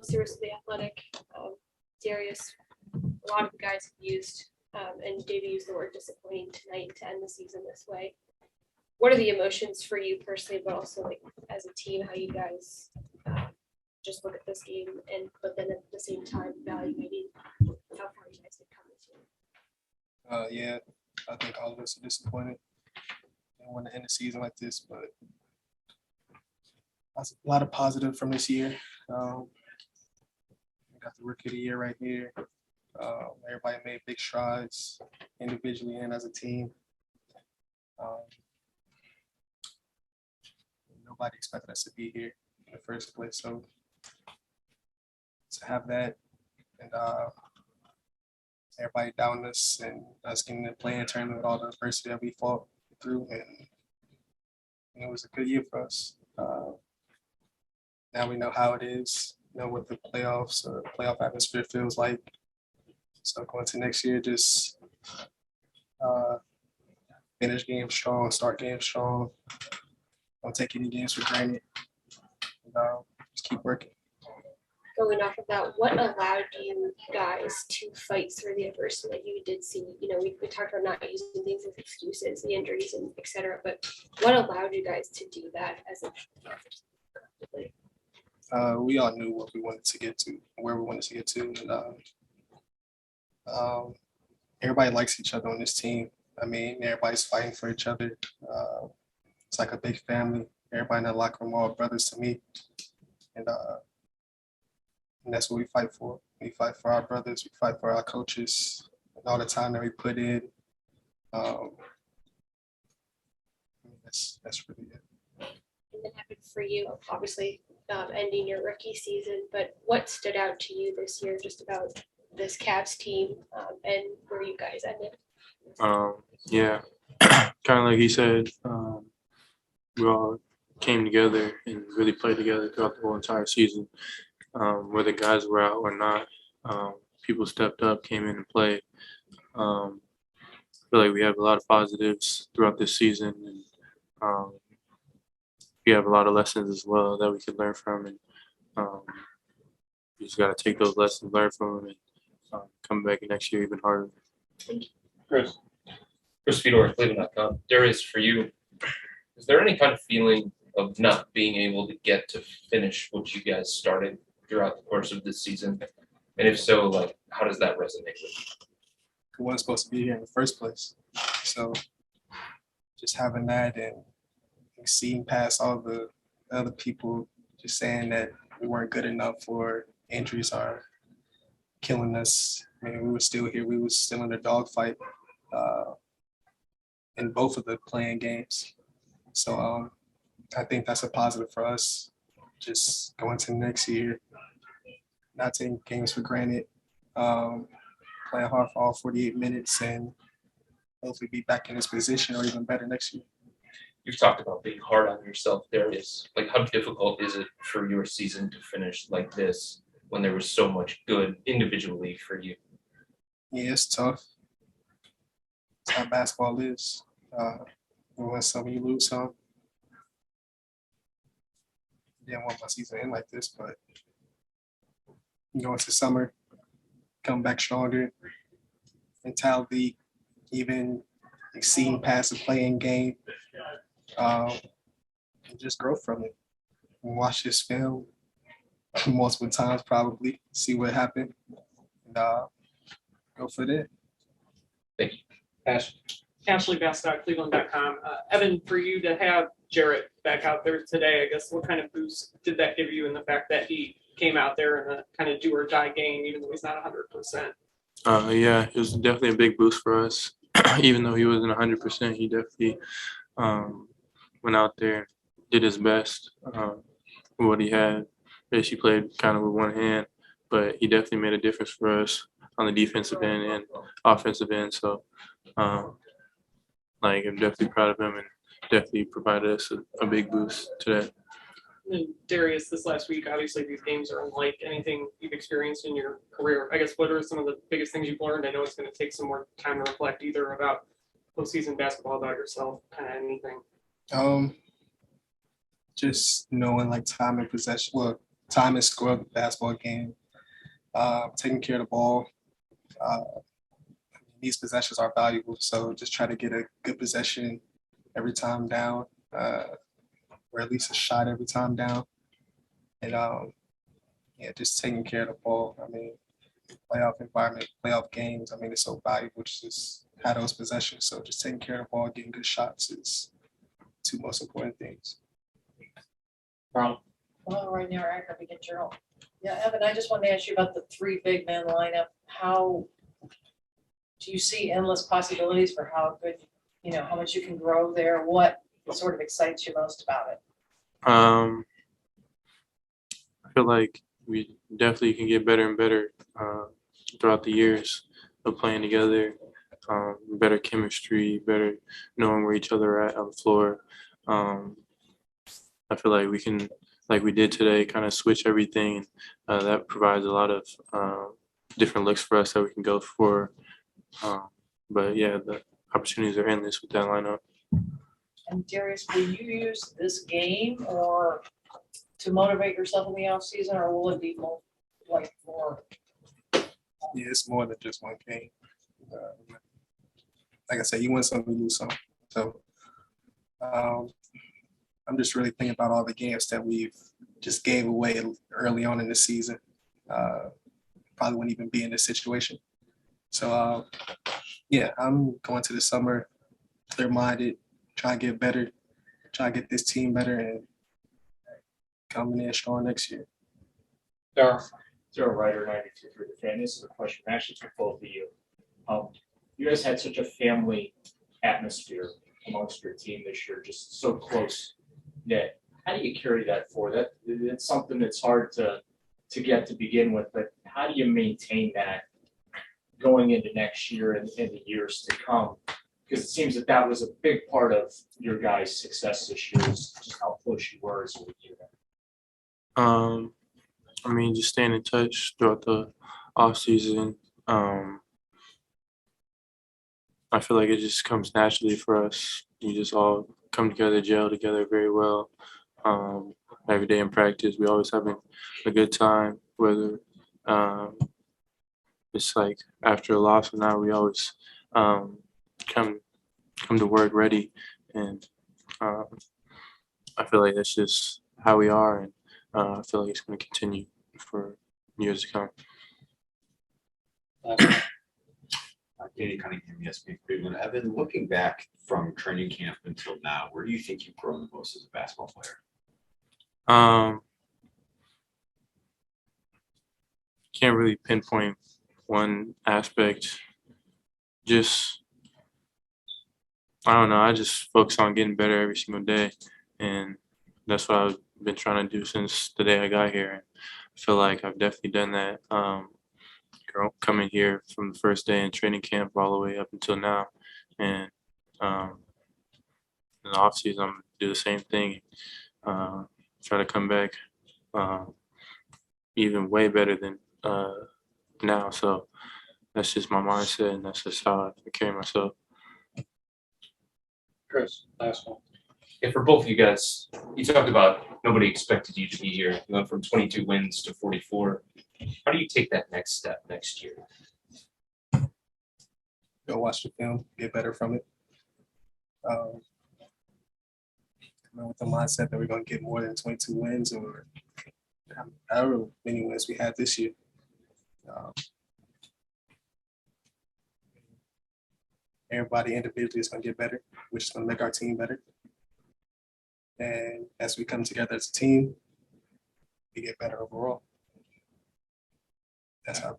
obviously rest of the athletic. Darius, a lot of the guys have used, and Davey used the word disappointing tonight to end the season this way. What are the emotions for you personally, but also like as a team, how you guys just look at this game, and but then at the same time evaluating how far you guys have come this year? Yeah, I think all of us are disappointed. I want to end the season like this, but that's a lot of positive from this year. We got the rookie of the year right here. Everybody made big strides individually and as a team. Nobody expected us to be here in the first place, so to have that and everybody down us and us getting to play in tournament with all the adversity that we fought through, and it was a good year for us. Now we know how it is, know what the playoffs or playoff atmosphere feels like. So going to next year, just finish games strong, start games strong. Don't take any games for granted. And, just keep working. Going off of that, what allowed you guys to fight through the adversity that you did see? You know, we talked about not using things as excuses, the injuries and et cetera, but what allowed you guys to do that as a we all knew what we wanted to get to, where we wanted to get to. And, everybody likes each other on this team. I mean, everybody's fighting for each other. It's like a big family. Everybody in the locker room are brothers to me. And that's what we fight for. We fight for our brothers. We fight for our coaches and all the time that we put in. That's really it. And then happened for you, obviously ending your rookie season, but what stood out to you this year just about this Cavs team and where you guys ended? Yeah, kind of like he said, we all came together and really played together throughout the whole entire season. Whether guys were out or not, people stepped up, came in and played. I feel like we have a lot of positives throughout this season, and we have a lot of lessons as well that we can learn from, and you just got to take those lessons, learn from them, and come back next year even harder. Thank you. Chris Fedor, Cleveland.com. Darius, for you, is there any kind of feeling of not being able to get to finish what you guys started throughout the course of this season? And if so, like, how does that resonate with you? We weren't supposed to be here in the first place. So just having that and seeing past all the other people just saying that we weren't good enough or injuries are killing us. I mean, we were still here. We were still in the dogfight in both of the playing games. So I think that's a positive for us. Just going to next year, not taking games for granted, playing hard for all 48 minutes, and hopefully be back in this position or even better next year. You've talked about being hard on yourself, Darius. Like, how difficult is it for your season to finish like this when there was so much good individually for you? Yeah, it's tough. It's how basketball is. You win some, you lose some. Didn't want my season to end like this, but going to summer, come back stronger, mentality, even exceeding past the playing game, and just grow from it. Watch this film multiple times, probably see what happened, and go for that. Thank you. Ashley Bastock, Cleveland.com. Evan, for you to have Jarrett back out there today, I guess what kind of boost did that give you in the fact that he came out there in a kind of do or die game, even though he's not 100%? Yeah, it was definitely a big boost for us. Even though he wasn't 100%, he definitely went out there, did his best with what he had. Basically played kind of with one hand, but he definitely made a difference for us on the defensive end and offensive end. So, I'm definitely proud of him and definitely provided us a big boost to that. And Darius, this last week, obviously these games are unlike anything you've experienced in your career. I guess what are some of the biggest things you've learned? I know it's going to take some more time to reflect either about postseason basketball, about yourself, kind of anything. Just knowing time and possession. Well, time and score of the basketball game, taking care of the ball. These possessions are valuable, so just try to get a good possession every time down, or at least a shot every time down. And yeah, just taking care of the ball. I mean, playoff environment, playoff games. I mean, it's so valuable to just have those possessions. So just taking care of the ball, getting good shots is two most important things. Carl? Well, right now, I could get your own. Yeah, Evan, I just wanted to ask you about the three big man lineup. How do you see endless possibilities for how good, how much you can grow there? What sort of excites you most about it? I feel like we definitely can get better and better throughout the years of playing together. Better chemistry, better knowing where each other are at on the floor. I feel like we can, like we did today, kind of switch everything. That provides a lot of different looks for us that we can go for. But yeah, the opportunities are endless with that lineup. And Darius, will you use this game or to motivate yourself in the off season, or will it be more like more? Yeah, it's more than just one game. Like I said, you win some, you lose some. So I'm just really thinking about all the games that we've just gave away early on in the season. Probably wouldn't even be in this situation. So yeah, I'm going to the summer clear-minded, try to get better, try to get this team better, and coming in strong next year. Darryl? Zero Rider 92 through the fan. This is a question actually for both of you. You guys had such a family atmosphere amongst your team this year, just so close knit. How do you carry that forward? It's something that's hard to get to begin with, but how do you maintain that going into next year and the years to come? Because it seems that was a big part of your guys' success this year, is just how close you were as a unit. I mean, just staying in touch throughout the off season. I feel like it just comes naturally for us. We just all come together, gel together very well. Every day in practice, we always having a good time. Whether it's like after a loss or not, we always come to work ready, and I feel like that's just how we are, and I feel like it's going to continue for years to come. Danny Cunningham, ESPN Cleveland. Evan, looking back from training camp until now, where do you think you've grown the most as a basketball player? Can't really pinpoint one aspect. Just, I don't know. I just focus on getting better every single day, and that's what I've been trying to do since the day I got here. And I feel like I've definitely done that. Coming here from the first day in training camp all the way up until now, and in the off season, I'm gonna do the same thing. Try to come back even way better than now. So that's just my mindset, and that's just how I carry myself. Chris, last one. And for both of you guys, you talked about nobody expected you to be here. You went from 22 wins to 44. How do you take that next step next year? Go watch the film, get better from it. With the mindset that we're going to get more than 22 wins or however many wins we had this year. Everybody individually is going to get better, which is going to make our team better. And as we come together as a team, we get better overall. That's how.